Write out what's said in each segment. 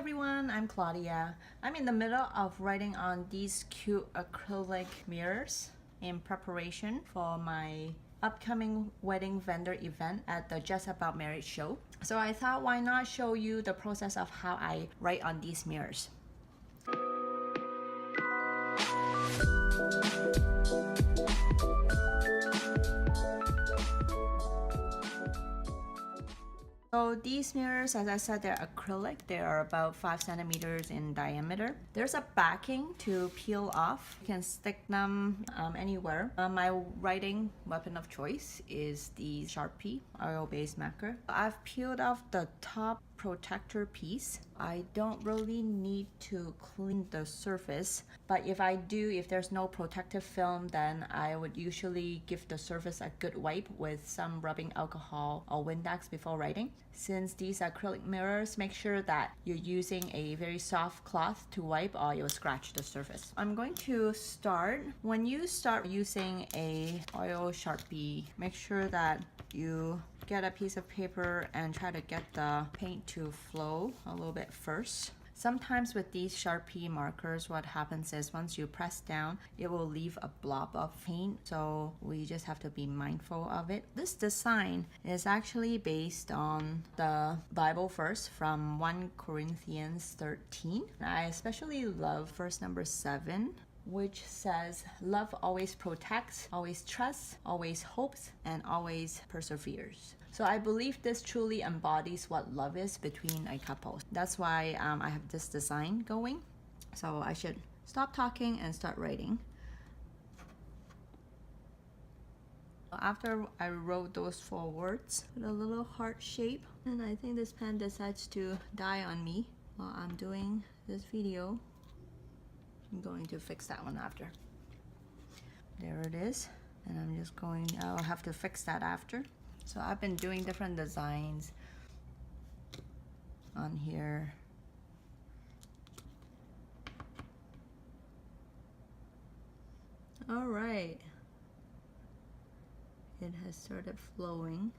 everyone, I'm Claudia. I'm in the middle of writing on these cute acrylic mirrors in preparation for my upcoming wedding vendor event at the Just About Married show. So I thought, why not show you the process of how I write on these mirrors. So these mirrors, as I said, they're acrylic. They are about 5 centimeters in diameter. There's a backing to peel off. You can stick them anywhere. My writing weapon of choice is the Sharpie oil-based marker. I've peeled off the top protector piece. I don't really need to clean the surface, but if there's no protective film, then I would usually give the surface a good wipe with some rubbing alcohol or windex before writing. Since these are acrylic mirrors, make sure that you're using a very soft cloth to wipe or you'll scratch the surface. I'm going to start. When you start using a oil Sharpie, make sure that you get a piece of paper and try to get the paint to flow a little bit first. Sometimes with these Sharpie markers, what happens is once you press down, it will leave a blob of paint. So we just have to be mindful of it. This design is actually based on the Bible verse from 1 Corinthians 13. I especially love verse number 7, which says, "Love always protects, always trusts, always hopes, and always perseveres." So I believe this truly embodies what love is between a couple. That's why I have this design going. So I should stop talking and start writing. After I wrote those 4 words with a little heart shape, and I think this pen decides to die on me while I'm doing this video. I'm going to fix that one after. There it is. And I'll have to fix that after. So I've been doing different designs on here. All right. It has started flowing.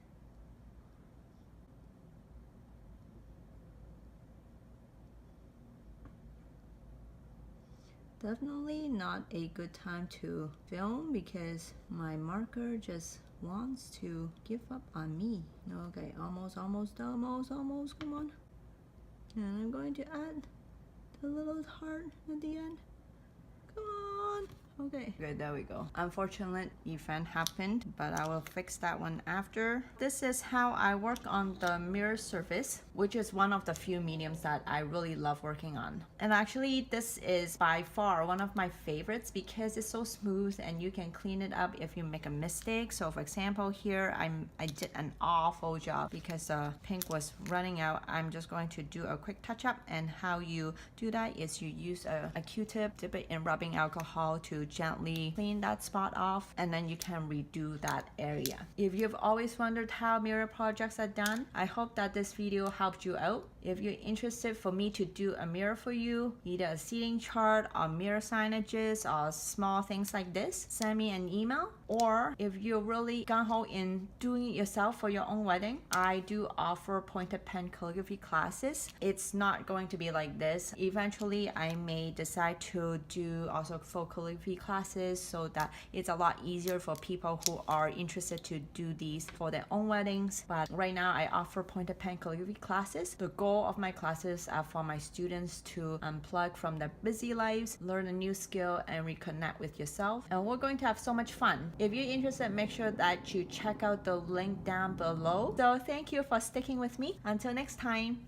Definitely not a good time to film because my marker just wants to give up on me. Okay, almost, come on. And I'm going to add the little heart at the end. Come on. Okay, good, there we go. Unfortunate event happened, but I will fix that one after. This is how I work on the mirror surface, which is one of the few mediums that I really love working on. And actually, this is by far one of my favorites because it's so smooth and you can clean it up if you make a mistake. So for example, here I did an awful job because the pink was running out. I'm just going to do a quick touch up, and how you do that is you use a Q-tip, dip it in rubbing alcohol to gently clean that spot off, and then you can redo that area. If you've always wondered how mirror projects are done, I hope that this video helped you out. If you're interested for me to do a mirror for you, either a seating chart or mirror signages or small things like this, send me an email. Or if you're really gung-ho in doing it yourself for your own wedding, I do offer pointed pen calligraphy classes. It's not going to be like this. Eventually, I may decide to do also full calligraphy classes so that it's a lot easier for people who are interested to do these for their own weddings. But right now, I offer pointed pen calligraphy classes. The goal of my classes are for my students to unplug from their busy lives, learn a new skill, and reconnect with yourself. And we're going to have so much fun. If you're interested, make sure that you check out the link down below. So thank you for sticking with me. Until next time.